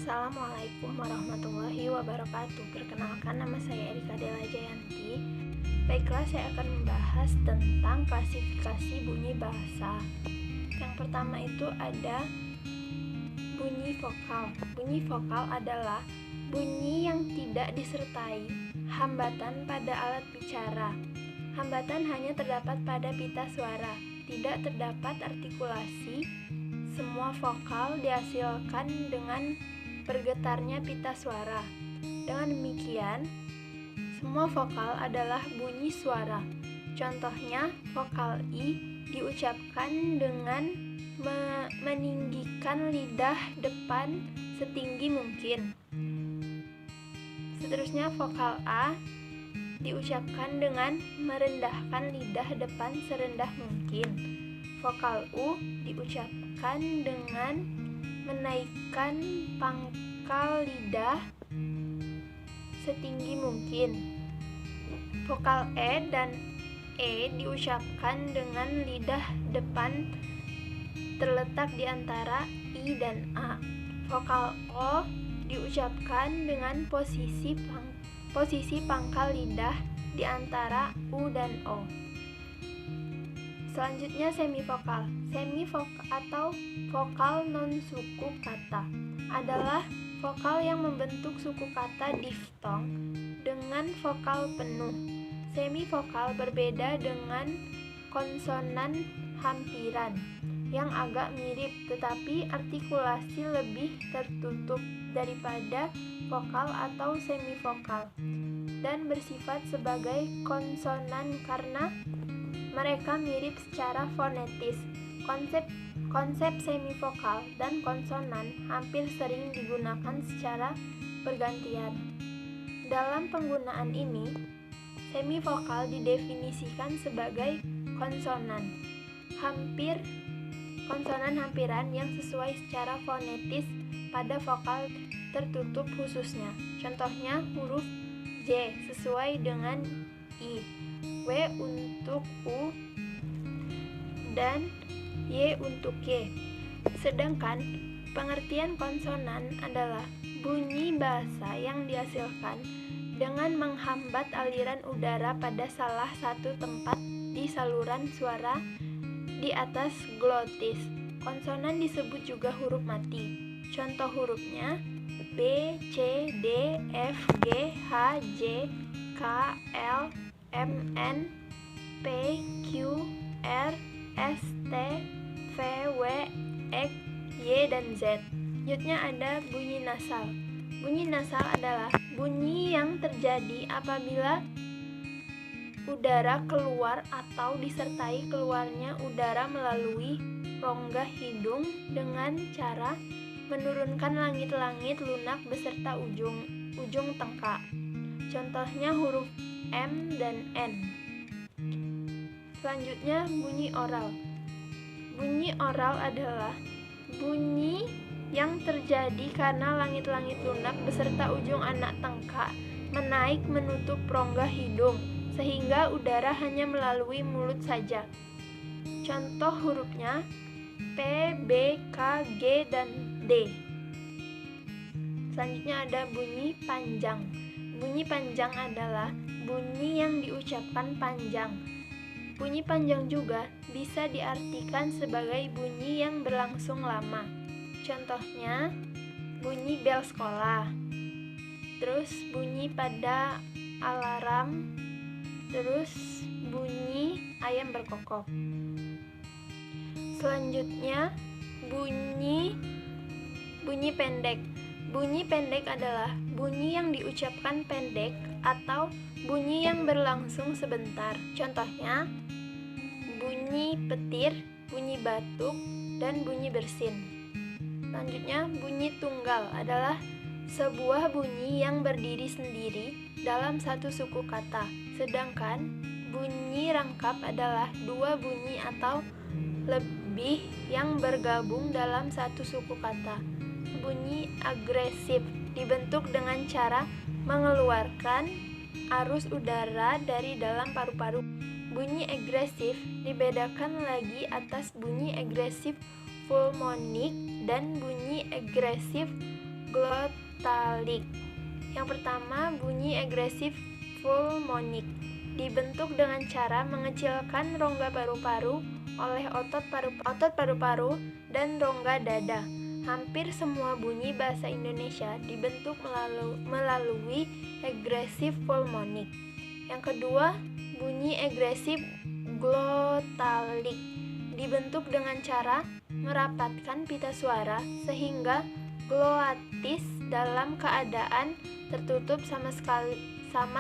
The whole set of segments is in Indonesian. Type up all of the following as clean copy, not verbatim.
Assalamualaikum warahmatullahi wabarakatuh. Perkenalkan, nama saya Erika Della Jayanti. Baiklah, saya akan membahas tentang klasifikasi bunyi bahasa. Yang pertama itu ada bunyi vokal. Bunyi vokal adalah bunyi yang tidak disertai hambatan pada alat bicara. Hambatan hanya terdapat pada pita suara, tidak terdapat artikulasi. Semua vokal dihasilkan dengan bergetarnya pita suara. Dengan demikian, semua vokal adalah bunyi suara. Contohnya, vokal I diucapkan dengan meninggikan lidah depan setinggi mungkin. Seterusnya, vokal A diucapkan dengan merendahkan lidah depan serendah mungkin. Vokal U diucapkan dengan menaikkan pangkal lidah setinggi mungkin. Vokal E dan E diucapkan dengan lidah depan terletak di antara I dan A. Vokal O diucapkan dengan posisi pangkal lidah di antara U dan O. Selanjutnya, semivokal. Semivokal atau vokal non-suku kata adalah vokal yang membentuk suku kata diftong dengan vokal penuh. Semivokal berbeda dengan konsonan hampiran yang agak mirip tetapi artikulasi lebih tertutup daripada vokal atau semivokal dan bersifat sebagai konsonan karena mereka mirip secara fonetis. Konsep semivokal dan konsonan hampir sering digunakan secara bergantian. Dalam penggunaan ini, semivokal didefinisikan sebagai konsonan hampiran yang sesuai secara fonetis pada vokal tertutup khususnya. Contohnya, huruf J sesuai dengan I, W untuk U, dan Y untuk Y. Sedangkan pengertian konsonan adalah bunyi bahasa yang dihasilkan dengan menghambat aliran udara pada salah satu tempat di saluran suara di atas glotis. Konsonan disebut juga huruf mati. Contoh hurufnya B, C, D, F, G, H, J, K, L, M, N, P, Q, R, S, T, V, W, X, Y, dan Z. Selanjutnya ada bunyi nasal. Bunyi nasal adalah bunyi yang terjadi apabila udara keluar atau disertai keluarnya udara melalui rongga hidung dengan cara menurunkan langit-langit lunak beserta ujung tengkak. Contohnya huruf M dan N. Selanjutnya, bunyi oral. Bunyi oral adalah bunyi yang terjadi karena langit-langit lunak beserta ujung anak tengkak menaik menutup rongga hidung sehingga udara hanya melalui mulut saja. Contoh hurufnya P, B, K, G, dan D. Selanjutnya ada bunyi panjang. Bunyi panjang adalah bunyi yang diucapkan panjang. Bunyi panjang juga bisa diartikan sebagai bunyi yang berlangsung lama. Contohnya, bunyi bel sekolah, terus bunyi pada alarm, terus bunyi ayam berkokok. Selanjutnya, bunyi pendek. Bunyi pendek adalah bunyi yang diucapkan pendek atau bunyi yang berlangsung sebentar. Contohnya, bunyi petir, bunyi batuk, dan bunyi bersin. Selanjutnya, bunyi tunggal adalah sebuah bunyi yang berdiri sendiri dalam satu suku kata. Sedangkan bunyi rangkap adalah dua bunyi atau lebih yang bergabung dalam satu suku kata. Bunyi agresif dibentuk dengan cara mengeluarkan arus udara dari dalam paru-paru. Bunyi agresif dibedakan lagi atas bunyi agresif pulmonik dan bunyi agresif glottalic. Yang pertama, bunyi agresif pulmonik. Dibentuk dengan cara mengecilkan rongga paru-paru oleh otot paru-paru dan rongga dada. Hampir semua bunyi bahasa Indonesia dibentuk melalui agresif pulmonik. Yang kedua, bunyi agresif glottalic. Dibentuk dengan cara merapatkan pita suara sehingga glotis dalam keadaan tertutup sama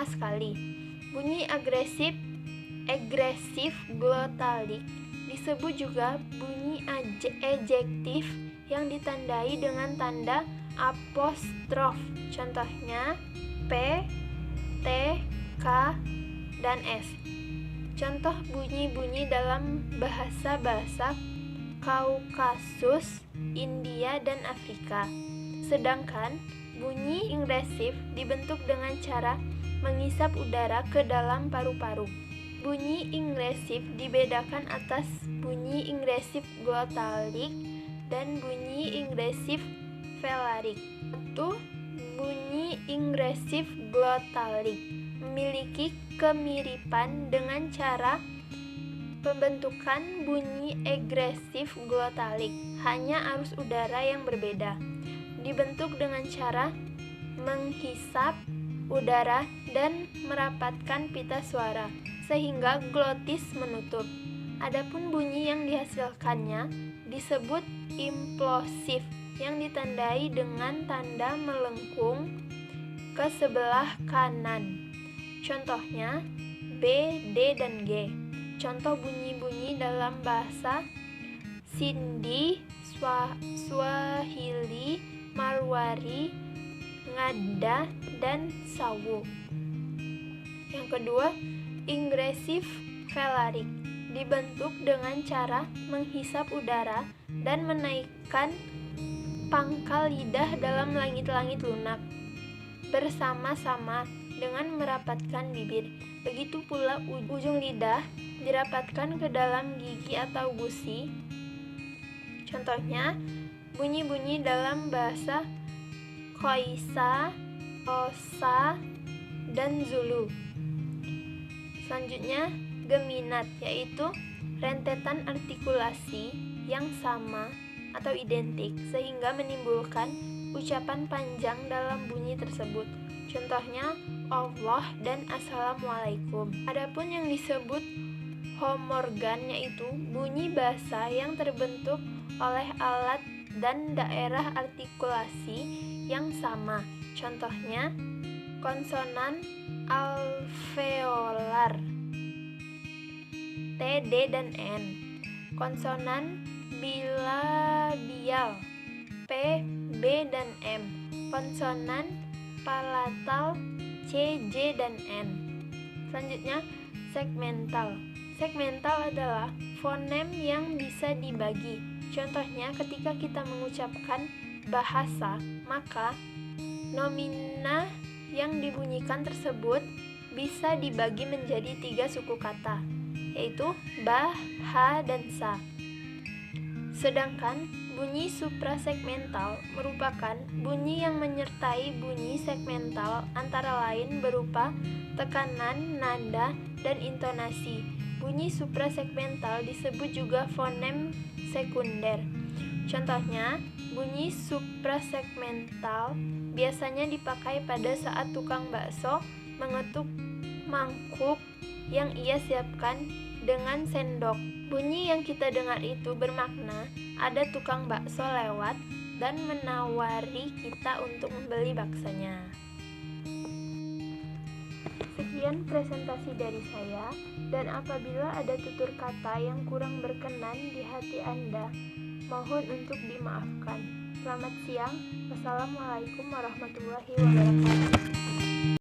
sekali. Bunyi agresif glottalic disebut juga bunyi ejektif yang ditandai dengan tanda apostrof. Contohnya P, T, K, dan S. Contoh bunyi-bunyi dalam bahasa-bahasa Kaukasus, India, dan Afrika. Sedangkan bunyi agresif dibentuk dengan cara menghisap udara ke dalam paru-paru. Bunyi agresif dibedakan atas bunyi agresif glottalic dan bunyi agresif velaric. Bunyi agresif glottalic memiliki kemiripan dengan cara pembentukan bunyi agresif glottalic, hanya arus udara yang berbeda. Dibentuk dengan cara menghisap udara dan merapatkan pita suara sehingga glotis menutup. Adapun bunyi yang dihasilkannya disebut implosif yang ditandai dengan tanda melengkung ke sebelah kanan. Contohnya B, D, dan G. Contoh bunyi-bunyi dalam bahasa Sindhi, Swahili, Marwari, Ngada, dan Sawo. Yang kedua, agresif velaric dibentuk dengan cara menghisap udara dan menaikkan pangkal lidah dalam langit-langit lunak bersama-sama dengan merapatkan bibir. Begitu pula ujung lidah dirapatkan ke dalam gigi atau gusi. Contohnya, bunyi-bunyi dalam bahasa Khoisa, Xhosa, dan Zulu. Selanjutnya, geminat, yaitu rentetan artikulasi yang sama atau identik sehingga menimbulkan ucapan panjang dalam bunyi tersebut. Contohnya Allah dan Assalamualaikum. Adapun yang disebut homorgan, yaitu bunyi bahasa yang terbentuk oleh alat dan daerah artikulasi yang sama. Contohnya konsonan alveolar T, D, dan N. Konsonan bilabial P, B, dan M. Konsonan palatal C, J, dan N. Selanjutnya, segmental. Segmental adalah fonem yang bisa dibagi. Contohnya, ketika kita mengucapkan bahasa, maka nomina yang dibunyikan tersebut bisa dibagi menjadi 3 suku kata, yaitu ba, ha, dan sa. Sedangkan bunyi suprasegmental merupakan bunyi yang menyertai bunyi segmental, antara lain berupa tekanan, nada, dan intonasi. Bunyi suprasegmental disebut juga fonem sekunder. Contohnya, bunyi suprasegmental biasanya dipakai pada saat tukang bakso mengetuk mangkuk yang ia siapkan dengan sendok. Bunyi yang kita dengar itu bermakna ada tukang bakso lewat dan menawari kita untuk membeli baksonya. Sekian presentasi dari saya, dan apabila ada tutur kata yang kurang berkenan di hati Anda, mohon untuk dimaafkan. Selamat siang. Wassalamualaikum warahmatullahi wabarakatuh.